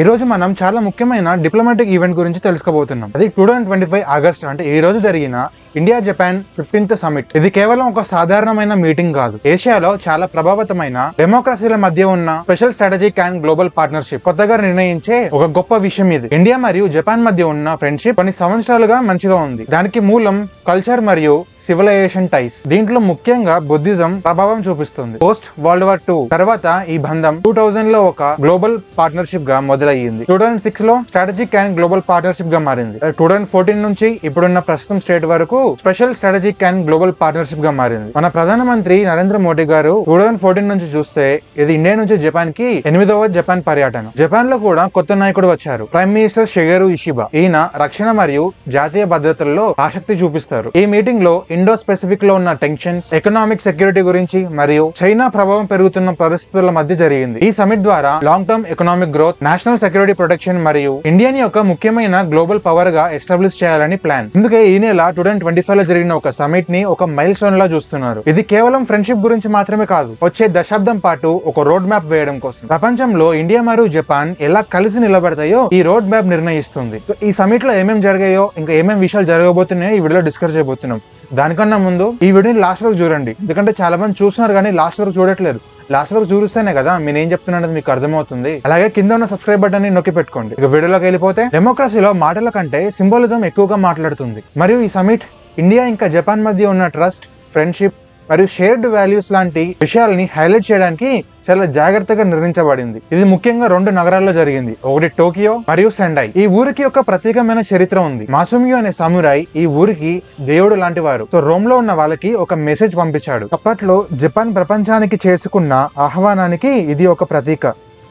ఈ రోజు మనం చాలా ముఖ్యమైన డిప్లొమాటిక్ ఈవెంట్ గురించి తెలుసుకోబోతున్నాం. అది 2025 ఆగస్ట్ అంటే ఈ రోజు జరిగిన ఇండియా జపాన్ 15th సమిట్. ఇది కేవలం ఒక సాధారణమైన మీటింగ్ కాదు. ఏషియాలో చాలా ప్రభావితమైన డెమోక్రసీల మధ్య ఉన్న special strategic and global partnership కొత్తగా నిర్ణయించే ఒక గొప్ప విషయం ఇది. ఇండియా మరియు జపాన్ మధ్య ఉన్న ఫ్రెండ్షిప్ కొన్ని సంవత్సరాలుగా మంచిగా ఉంది. దానికి మూలం కల్చర్ మరియు సివిలైజేషన్ టైస్. దీంట్లో ముఖ్యంగా బుద్ధిజం ప్రభావం చూపిస్తుంది. పోస్ట్ వరల్డ్ వార్ 2 తర్వాత ఈ బంధం 2000 లో ఒక గ్లోబల్ పార్ట్నర్షిప్ గా మొదలయ్యింది. 2006 లో స్ట్రాటజిక్ అండ్ గ్లోబల్ పార్ట్నర్షిప్ గా మారింది. 2014 నుంచి ఇప్పుడున్న ప్రస్తుతం స్టేట్ వరకు special strategic and global partnership గా మారింది. మన ప్రధానమంత్రి నరేంద్ర మోడీ గారు 2014 నుంచి చూస్తే ఇది ఇండియా నుంచి జపాన్ కి 8వ జపాన్ పర్యటన. జపాన్ లో కూడా కొత్త నాయకుడు వచ్చారు, ప్రైమ్ మినిస్టర్ షిగెరు ఇషిబా. ఈయన రక్షణ మరియు జాతీయ భద్రతల్లో ఆసక్తి చూపిస్తారు. ఈ మీటింగ్ లో ఇండో స్పెసిఫిక్ లో ఉన్న టెన్షన్స్, ఎకనామిక్ సెక్యూరిటీ గురించి మరియు చైనా ప్రభావం పెరుగుతున్న పరిస్థితుల మధ్య జరిగింది. ఈ సమిట్ ద్వారా long term economic growth, national security protection మరియు ఇండియాని ఒక ముఖ్యమైన గ్లోబల్ పవర్ గా ఎస్టాబ్లిష్ చేయాలని ప్లాన్. అందుకే ఈ నెల 2025 లో జరిగిన ఒక సమిట్ ని ఒక మైల్ స్టోన్ లా చూస్తున్నారు. ఇది కేవలం ఫ్రెండ్షిప్ గురించి మాత్రమే కాదు, వచ్చే దశాబ్దం పాటు ఒక రోడ్ మ్యాప్ వేయడం కోసం. ప్రపంచంలో ఇండియా మరియు జపాన్ ఎలా కలిసి నిలబడతాయో ఈ రోడ్ మ్యాప్ నిర్ణయిస్తుంది. ఈ సమిట్ లో ఏమేమి జరిగాయో ఇంకా ఏమేమి విషయాలు జరగబోతున్నాయో ఈ వీడియోలో డిస్కస్ చేయబోతున్నాం. దానికన్నా ముందు ఈ వీడియోని లాస్ట్ వరకు చూడండి, ఎందుకంటే చాలా మంది చూస్తున్నారు కానీ లాస్ట్ వరకు చూడట్లేదు. లాస్ట్ వరకు చూస్తేనే కదా నేను ఏం చెప్తున్నాను మీకు అర్థమవుతుంది. అలాగే కింద ఉన్న సబ్స్క్రైబ్ బటన్ ని నొక్కి పెట్టుకోండి. ఇక వీడియోలోకి వెళ్ళిపోతే, డెమోక్రసీలో మాటల కంటే సింబాలిజం ఎక్కువగా మాట్లాడుతుంది. మరియు ఈ సమిట్ ఇండియా ఇంకా జపాన్ మధ్య ఉన్న ట్రస్ట్, ఫ్రెండ్షిప్ మరియు షేర్డ్ వాల్యూస్ లాంటి విషయాలని హైలైట్ చేయడానికి చాలా జాగ్రత్తగా నిర్మించబడింది. ఇది ముఖ్యంగా 2 నగరాల్లో జరిగింది, ఒకటి టోకియో మరియు సెండై. ఈ ఊరికి ఒక ప్రత్యేకమైన చరిత్ర ఉంది. మాసుమియో అనే సమురాయ్ ఈ ఊరికి దేవుడు లాంటి వారు. సో రోమ్ లో ఉన్న వాళ్ళకి ఒక మెసేజ్ పంపించాడు. అప్పట్లో జపాన్ ప్రపంచానికి చేసుకున్న ఆహ్వానానికి ఇది ఒక ప్రతీక.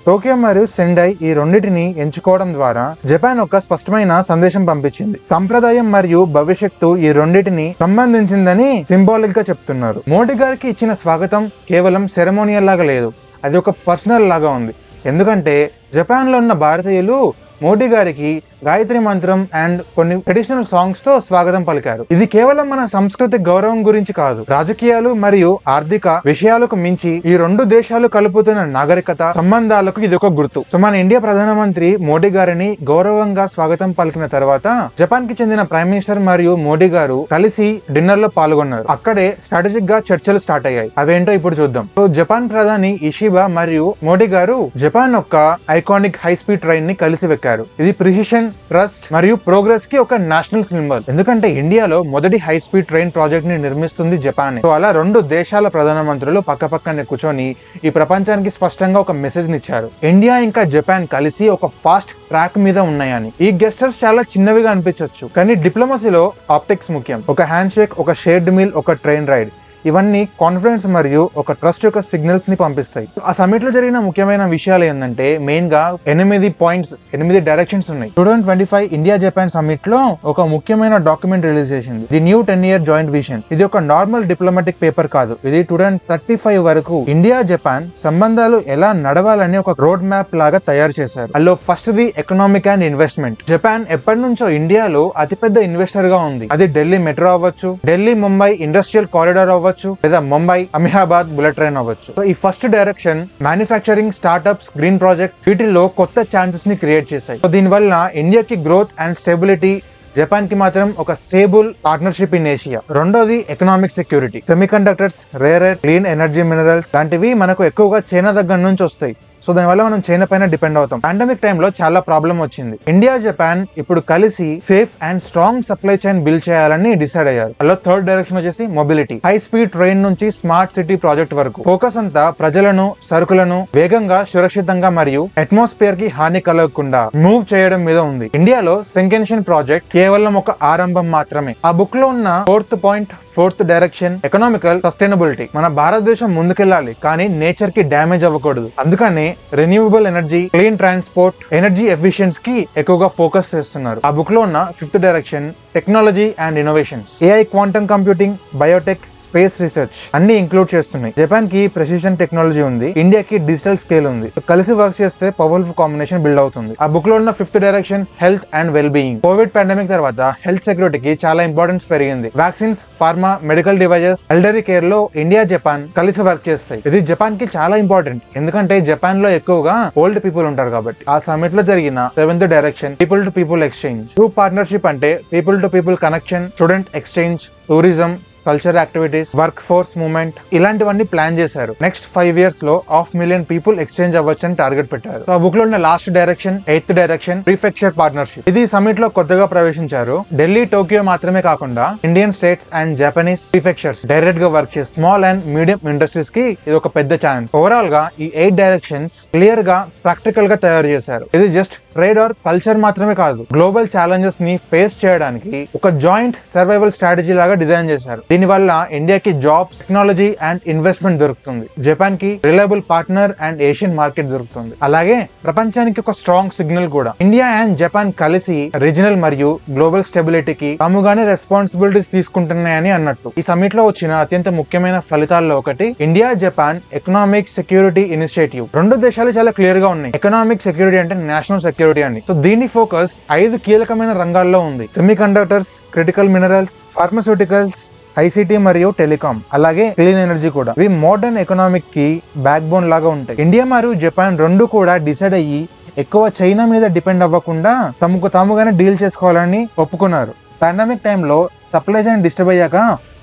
టోకియో మరియు సెండై ఈ రెండింటిని ఎంచుకోవడం ద్వారా జపాన్ ఒక స్పష్టమైన సందేశం పంపించింది. సంప్రదాయం మరియు భవిష్యత్తు ఈ రెండింటిని సంబంధించిందని సింబాలిక్ గా చెప్తున్నారు. మోడీ గారికి ఇచ్చిన స్వాగతం కేవలం సెరమోనియల్ లాగా లేదు, అది ఒక పర్సనల్ లాగా ఉంది. ఎందుకంటే జపాన్ లో ఉన్న భారతీయులు మోడీ గారికి గాయత్రి మంత్రం అండ్ కొన్ని ట్రెడిషనల్ సాంగ్స్ తో స్వాగతం పలికారు. ఇది కేవలం మన సంస్కృతి గౌరవం గురించి కాదు, రాజకీయాలు మరియు ఆర్థిక విషయాలకు మించి ఈ 2 దేశాలు కలుపుతున్న నాగరికత సంబంధాలకు ఇది ఒక గుర్తు. సో మన ఇండియా ప్రధానమంత్రి మోడీ గారిని గౌరవంగా స్వాగతం పలికిన తర్వాత జపాన్ కి చెందిన ప్రైమ్ మినిస్టర్ మరియు మోడీ గారు కలిసి డిన్నర్ లో పాల్గొన్నారు. అక్కడే స్ట్రాటజిక్ గా చర్చలు స్టార్ట్ అయ్యాయి. అవేంటో ఇప్పుడు చూద్దాం. సో జపాన్ ప్రధాని ఇషిబా మరియు మోడీ గారు జపాన్ యొక్క ఐకానిక్ హై స్పీడ్ ట్రైన్ ని కలిసి వెక్కారు. ఇది ప్రిసిషన్, ట్రస్ట్ మరియు ప్రోగ్రెస్ కి ఒక నేషనల్ సింబల్. ఎందుకంటే ఇండియాలో మొదటి హై స్పీడ్ ట్రైన్ ప్రాజెక్ట్ ని నిర్మిస్తుంది జపాన్. సో అలా 2 దేశాల ప్రధానమంత్రులు పక్క పక్కనే కూర్చొని ఈ ప్రపంచానికి స్పష్టంగా ఒక మెసేజ్ నిచ్చారు. ఇండియా ఇంకా జపాన్ కలిసి ఒక ఫాస్ట్ ట్రాక్ మీద ఉన్నాయని. ఈ గెస్టర్స్ చాలా చిన్నవిగా అనిపించవచ్చు, కానీ డిప్లొమసీలో ఆప్టిక్స్ ముఖ్యం. ఒక హ్యాండ్ షేక్, ఒక షేర్డ్ మీల్, ఒక ట్రైన్ రైడ్, ఇవన్నీ కాన్ఫిడెన్స్ మరియు ఒక ట్రస్ట్ యొక్క సిగ్నల్స్ ని పంపిస్తాయి. ఆ సమిట్ లో జరిగిన ముఖ్యమైన విషయాలు ఏంటంటే మెయిన్ గా 8 పాయింట్స్, 8 డైరెక్షన్స్ ఉన్నాయి. 2025 ఇండియా జపాన్ సమిట్ లో ఒక ముఖ్యమైన డాక్యుమెంట్ రిలీజ్ చేసింది, the new 10-year joint vision. ఇది ఒక నార్మల్ డిప్లొమాటిక్ పేపర్ కాదు, ఇది 2035 వరకు ఇండియా జపాన్ సంబంధాలు ఎలా నడవాలని ఒక రోడ్ మ్యాప్ లాగా తయారు చేశారు. అందులో first the economic and investment. Japan ఎప్పటి నుంచో ఇండియాలో అతిపెద్ద ఇన్వెస్టర్ గా ఉంది. అది ఢిల్లీ మెట్రో అవ్వచ్చు, ఢిల్లీ ముంబై ఇండస్ట్రియల్ కారిడార్ అవ్వచ్చు, లేదా ముంబై అమిహాబాద్ బుల్లెట్ ట్రైన్ అవ్వచ్చు. సో ఈ first direction manufacturing, startups, green project వీటిల్లో కొత్త ఛాన్సెస్ ని క్రియేట్ చేశాయి. సో దీనివల్ల ఇండియాకి గ్రోత్ అండ్ స్టెబిలిటీ, జపాన్ కి మాత్రం ఒక స్టేబుల్ పార్ట్నర్షిప్ ఇన్ ఏషియా. రెండోది economic security. Semiconductors, rare earth, clean energy minerals లాంటివి మనకు ఎక్కువగా చైనా దగ్గర నుంచి వస్తాయి. సో దానివల్ల మనం చైనా పైన డిపెండ్ అవుతాం. పాండమిక్ టైంలో చాలా ప్రాబ్లం వచ్చింది. ఇండియా జపాన్ ఇప్పుడు కలిసి safe and strong supply chain build చేయాలని డిసైడ్ అయ్యారు. అలా థర్డ్ డైరెక్షన్ వచ్చేసి మొబిలిటీ. హై స్పీడ్ ట్రైన్ నుంచి స్మార్ట్ సిటీ ప్రాజెక్ట్ వరకు ఫోకస్ అంతా ప్రజలను, సరుకులను వేగంగా, సురక్షితంగా మరియు అట్మాస్ఫియర్ కి హాని కలగకుండా మూవ్ చేయడం మీద ఉంది. ఇండియాలో సెంకెన్షన్ ప్రాజెక్ట్ కేవలం ఒక ఆరంభం మాత్రమే. ఆ బుక్ లో ఉన్న 4th point, 4th direction economical sustainability. మన భారతదేశం ముందుకెళ్ళాలి కానీ నేచర్ కి డ్యామేజ్ అవ్వకూడదు. అందుకని renewable energy, clean transport, energy efficiency కి ఎక్కువగా ఫోకస్ చేస్తున్నారు. ఆ బుక్ లో ఉన్న 5th direction technology and innovations. AI, quantum computing, biotech, space research అన్ని ఇంక్లూడ్ చేస్తున్నాయి. జపాన్ కి ప్రెసిషన్ టెక్నాలజీ ఉంది, ఇండియాకి డిజిటల్ స్కేల్ ఉంది. కలిసి వర్క్ చేస్తే పవర్ఫుల్ కాంబినేషన్ బిల్డ్ అవుతుంది. ఆ బుక్ లో ఉన్న 5th direction health and well being. Covid pandemic తర్వాత హెల్త్ సెక్యూరిటీకి చాలా ఇంపార్టెన్స్ పెరిగింది. Vaccines, pharma, medical devices, elderly care లో ఇండియా, జపాన్ కలిసి వర్క్ చేస్తాయి. ఇది జపాన్ కి చాలా ఇంపార్టెంట్, ఎందుకంటే జపాన్ లో ఎక్కువగా ఓల్డ్ పీపుల్ ఉంటారు కాబట్టి. ఆ సమిట్ లో జరిగిన 7th direction people to people exchange. True partnership అంటే people to people connection, student exchange, tourism, culture activities, work force movement ఇలాంటివన్నీ ప్లాన్ చేశారు. నెక్స్ట్ 5 years లో 500,000 పీపుల్ ఎక్స్చేంజ్ అవ్వచ్చని టార్గెట్ పెట్టారు. ఆ బుక్ లో ఉన్న last direction 8th direction prefecture partnership. ఇది summit లో కొత్తగా ప్రవేశించారు. ఢిల్లీ, టోక్యో మాత్రమే కాకుండా Indian states and Japanese prefectures direct గా వర్క్ చేసి స్మాల్ అండ్ మీడియం ఇండస్ట్రీస్ కి ఇది ఒక పెద్ద ఛాన్స్. ఓవరాల్ గా ఈ 8 డైరెక్షన్స్ క్లియర్ గా ప్రాక్టికల్ గా తయారు చేశారు. ఇది జస్ట్ ట్రేడ్ ఆర్ కల్చర్ మాత్రమే కాదు, గ్లోబల్ ఛాలెంజెస్ ని ఫేస్ చేయడానికి ఒక జాయింట్ సర్వైవల్ స్ట్రాటజీ లాగా డిజైన్ చేశారు. దీని వల్ల ఇండియాకి జాబ్స్, టెక్నాలజీ అండ్ ఇన్వెస్ట్మెంట్ దొరుకుతుంది. జపాన్ కి reliable partner and Asian market దొరుకుతుంది. అలాగే ప్రపంచానికి ఒక స్ట్రాంగ్ సిగ్నల్ కూడా. ఇండియా అండ్ జపాన్ కలిసి రీజనల్ మరియు గ్లోబల్ స్టెబిలిటీకి తాముగానే రెస్పాన్సిబిలిటీస్ తీసుకుంటున్నాయని అన్నట్టు. ఈ సమిట్ లో వచ్చిన అత్యంత ముఖ్యమైన ఫలితాల్లో ఒకటి India Japan economic security initiative. రెండు దేశాలు చాలా క్లియర్ గా ఉన్నాయి. ఎకనామిక్ సెక్యూరిటీ అంటే నేషనల్ సెక్యూరిటీ అని. సో దీని ఫోకస్ 5 కీలకమైన రంగాల్లో ఉంది. Semi conductors, critical minerals, pharmaceuticals, ICT మరియు టెలికాం, అలాగే క్లీన్ ఎనర్జీ కూడా. ఇవి మోడర్న్ ఎకనామిక్ కి బ్యాక్ బోన్ లాగా ఉంటాయి. ఇండియా మరియు జపాన్ రెండు కూడా డిసైడ్ అయ్యి ఎక్కువ చైనా మీద డిపెండ్ అవ్వకుండా తమకు తాముగానే డీల్ చేసుకోవాలని ఒప్పుకున్నారు. పాండమిక్ టైంలో సప్లై చైన్ డిస్టర్బ్ అయ్యాక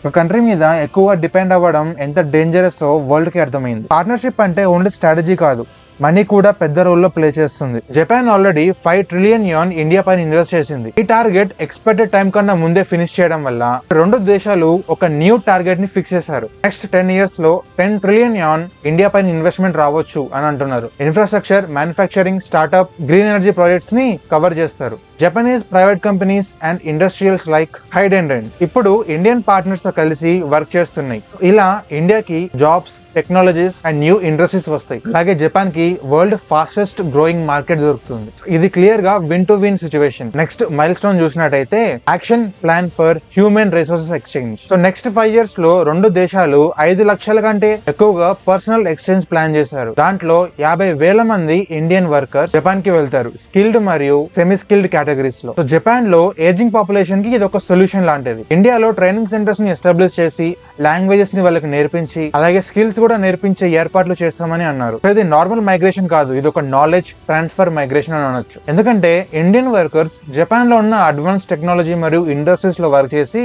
ఒక కంట్రీ మీద ఎక్కువ డిపెండ్ అవ్వడం ఎంత డేంజరస్ వరల్డ్ కి అర్థమైంది. పార్ట్నర్షిప్ అంటే ఓన్లీ స్ట్రాటజీ కాదు, మనీ కూడా పెద్ద రోల్లో ప్లే చేస్తుంది. Japan already 5 trillion yuan India పైన ఇన్వెస్ట్ చేసింది. ఈ టార్గెట్ ఎక్స్పెక్టెడ్ టైం కన్నా ముందే ఫినిష్ చేయడం వల్ల రెండు దేశాలు ఒక న్యూ టార్గెట్ ని ఫిక్స్ చేశారు. నెక్స్ట్ 10 years లో 10 trillion yuan ఇండియా పైన ఇన్వెస్ట్మెంట్ రావచ్చు అని అంటున్నారు. Infrastructure, manufacturing, startup, green energy projects ని కవర్ చేస్తారు. Japanese private companies and industrials like హైడెండెంట్ ఇప్పుడు ఇండియన్ పార్ట్నర్స్ తో కలిసి వర్క్ చేస్తున్నాయి. ఇలా ఇండియాకి jobs, technologies and new industries వస్తాయి. అలాగే జపాన్ కి వరల్డ్ ఫాస్టెస్ట్ గ్రోయింగ్ మార్కెట్ దొరుకుతుంది. ఇది క్లియర్ గా win to win situation. Next milestone చూసినట్టయితే action plan for human resources exchange. So next 5 years లో రెండు దేశాలు 5 లక్షల కంటే ఎక్కువగా పర్సనల్ ఎక్స్చేంజ్ ప్లాన్ చేశారు. దాంట్లో 50,000 మంది ఇండియన్ వర్కర్స్ జపాన్ కి వెళ్తారు, స్కిల్డ్ మరియు సెమీ స్కిల్డ్ కేటగిరీస్ లో. సో జపాన్ లో ఏజింగ్ పాపులేషన్ కి ఇది ఒక సొల్యూషన్ లాంటిది. ఇండియాలో ట్రైనింగ్ సెంటర్స్ ని ఎస్టాబ్లిష్ చేసి లాంగ్వేజెస్ ని వాళ్ళకి నేర్పించి అలాగే స్కిల్స్ కూడా నేర్పించే ఏర్పాట్లు చేస్తామని అన్నారు. ఇది నార్మల్ మైగ్రేషన్ కాదు, ఇది ఒక నాలెడ్జ్ ట్రాన్స్ఫర్ మైగ్రేషన్ అని అనొచ్చు. ఎందుకంటే ఇండియన్ వర్కర్స్ జపాన్ లో ఉన్న అడ్వాన్స్ టెక్నాలజీ మరియు ఇండస్ట్రీస్ లో వర్క్ చేసి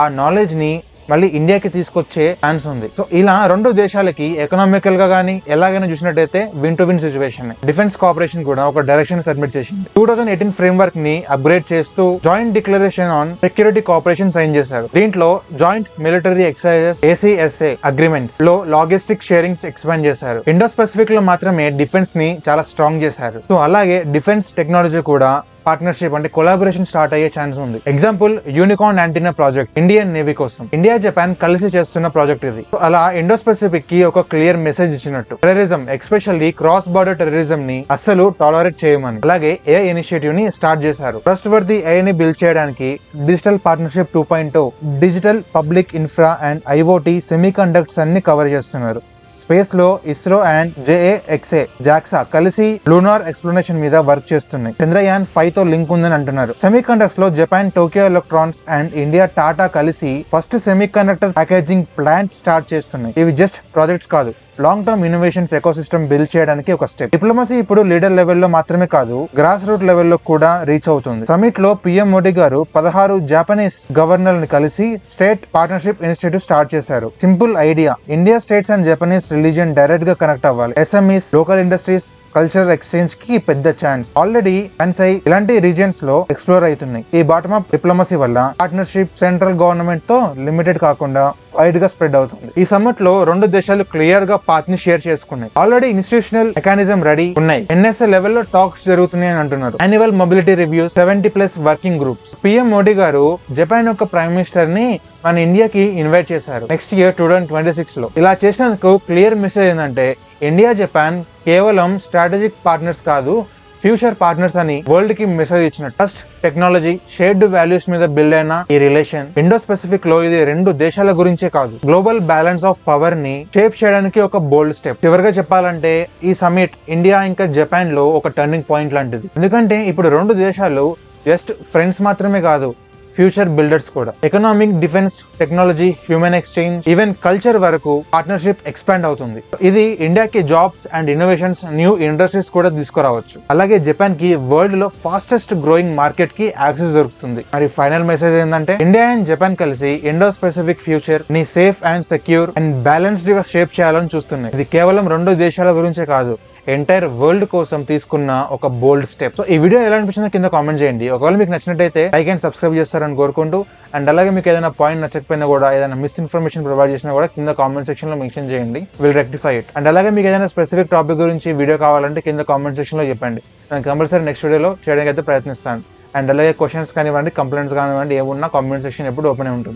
ఆ నాలెడ్జ్ ని మళ్ళీ ఇండియాకి తీసుకొచ్చే ఛాన్స్ ఉంది. సో ఇలా రెండు దేశాలకి ఎకనామికల్ గా గానీ ఎలాగైనా చూసినట్టయితే win to win situation. Defence cooperation కూడా ఒక డైరెక్షన్ సబ్మిట్ చేసింది. 2018 ఫ్రేమ్వర్క్ ని అప్గ్రేడ్ చేస్తూ joint declaration on security cooperation sign చేశారు. దీంట్లో joint military exercises ACSA agreements లో లాజిస్టిక్ షేరింగ్స్ ఎక్స్పాండ్ చేశారు. ఇండో స్పెసిఫిక్ లో మాత్రమే డిఫెన్స్ ని చాలా స్ట్రాంగ్ చేశారు. సో అలాగే డిఫెన్స్ టెక్నాలజీ కూడా పార్ట్నర్షిప్ అంటే కొలాబరేషన్ స్టార్ట్ అయ్యే ఛాన్స్ ఉంది. Example unicorn antenna project Indian navy కోసం ఇండియా జపాన్ కలిసి చేస్తున్న ప్రాజెక్ట్ ఇది. అలా ఇండో స్పెసిఫిక్ కి ఒక క్లియర్ మెసేజ్ ఇచ్చినట్టు. Terrorism, especially cross border terrorism ని అస్సలు టాలరేట్ చేయమని. అలాగే AI ఇనిషియేటివ్ ని స్టార్ట్ చేశారు. ట్రస్ట్ వర్ది AI ని బిల్డ్ చేయడానికి digital partnership 2.0 digital public infra and IoT semiconductors అన్ని కవర్ చేస్తున్నారు. స్పేస్ లో ఇస్రో అండ్ JAXA కలిసి లూనార్ ఎక్స్ప్లోరేషన్ మీద వర్క్ చేస్తున్నాయి. చంద్రయాన్ 5 తో లింక్ ఉందని అంటున్నారు. సెమీ కండక్టర్స్ లో Japan Tokyo electrons and India Tata కలిసి first semiconductor packaging plant start చేస్తున్నాయి. ఇవి జస్ట్ ప్రాజెక్ట్స్ కాదు, long term innovations ecosystem build చేయడానికి ఒక స్టెప్. డిప్లొమసీ ఇప్పుడు లీడర్ లెవెల్లో మాత్రమే కాదు, గ్రాస్ రూట్ లెవెల్లో కూడా రీచ్ అవుతుంది. సమిట్ లో PM మోడీ గారు 16 జాపనీస్ గవర్నర్ ని కలిసి స్టేట్ పార్ట్నర్షిప్ ఇనిషియేటివ్ స్టార్ట్ చేశారు. Simple idea, India states and Japanese religion direct గా కనెక్ట్ అవ్వాలి. SMEs, local industries, cultural exchange కి పెద్ద ఛాన్స్. ఆల్రెడీ అన్సై ఇలాంటి రీజియన్స్ లో ఎక్స్ప్లోర్ అవుతున్నాయి. ఈ బాటమ్ అప్ డిప్లొమసీ వల్ల పార్ట్నర్షిప్ సెంట్రల్ గవర్నమెంట్ తో లిమిటెడ్ కాకుండా వైడ్ గా స్ప్రెడ్ అవుతుంది. ఈ సమ్మిట్ లో రెండు దేశాలు క్లియర్ గా పాత్ ని షేర్ చేసుకున్నాయి. ఆల్రెడీ ఇన్స్టిట్యూషనల్ మెకానిజం రెడీ ఉన్నాయి. NSA లెవెల్లో టాక్స్ జరుగుతున్నాయి అని అంటున్నారు. Annual mobility review, 70+ working groups. PM Modi గారు జపాన్ యొక్క ప్రైమ్ మినిస్టర్ ని మన ఇండియాకి ఇన్వైట్ చేశారు నెక్స్ట్ ఇయర్ 2026 లో. ఇలా చేసినందుకు క్లియర్ మెసేజ్ ఏంటంటే ఇండియా జపాన్ కేవలం స్ట్రాటజిక్ పార్ట్నర్స్ కాదు, ఫ్యూచర్ పార్ట్నర్స్ అని వరల్డ్ కి మెసేజ్ ఇచ్చిన ట్రస్ట్, టెక్నాలజీ, షేర్డ్ వాల్యూస్ మీద బిల్డ్ అయిన ఈ రిలేషన్ ఇండో స్పెసిఫిక్ లో ఇది రెండు దేశాల గురించే కాదు, గ్లోబల్ బ్యాలెన్స్ ఆఫ్ పవర్ ని షేప్ చేయడానికి ఒక బోల్డ్ స్టెప్. చివరిగా చెప్పాలంటే ఈ సమిట్ ఇండియా ఇంకా జపాన్ లో ఒక టర్నింగ్ పాయింట్ లాంటిది. ఎందుకంటే ఇప్పుడు రెండు దేశాలు జస్ట్ ఫ్రెండ్స్ మాత్రమే కాదు, ఫ్యూచర్ బిల్డర్స్ కూడా. Economic, defence, technology, human exchange, even culture వరకు పార్ట్నర్షిప్ ఎక్స్పాండ్ అవుతుంది. ఇది ఇండియాకి jobs and innovations, new industries కూడా తీసుకురావచ్చు. అలాగే జపాన్ కి వరల్డ్ లో ఫాస్టెస్ట్ గ్రోయింగ్ మార్కెట్ కి యాక్సెస్ దొరుకుతుంది. మరి ఫైనల్ మెసేజ్ ఏంటంటే ఇండియా అండ్ జపాన్ కలిసి ఇండో స్పెసిఫిక్ ఫ్యూచర్ ని safe and secure and balanced గా షేప్ చేయాలని చూస్తున్నాయి. ఇది కేవలం రెండు దేశాల గురించే కాదు, ఎంటైర్ వరల్డ్ కోసం తీసుకున్న ఒక బోల్డ్ స్టెప్. సో ఈ వీడియో ఎలా అనిపించిందో కింద కామెంట్ చేయండి. ఒకవేళ మీకు నచ్చినట్టయితే లైక్ అండ్ సబ్స్క్రైబ్ చేస్తారని కోరుకుంటూ, అండ్ అలాగే మీకు ఏదైనా పాయింట్ నచ్చకపోయినా కూడా, ఏదైనా మిస్ఇన్ఫర్మేషన్ ప్రొవైడ్ చేసినా కూడా కింద కామెంట్ సెక్షన్ లో మెన్షన్ చేయండి. Will rectify it. అండ్ అలాగే మీకు ఏదైనా స్పెసిఫిక్ టాపిక్ గురించి వీడియో కావాలంటే కింద కామెంట్ సెక్షన్ లో చెప్పండి. నేను కంపల్సరీ నెక్స్ట్ వీడియోలో చేయడానికి అయితే ప్రయత్నిస్తాను. అండ్ అలాగే క్వశ్చన్స్ కానివ్వండి, కంప్లైంట్స్ కానివ్వండి, ఏమున్నా కామెంట్ సెక్షన్ ఎప్పుడు ఓపెన్ ఉంటుంది.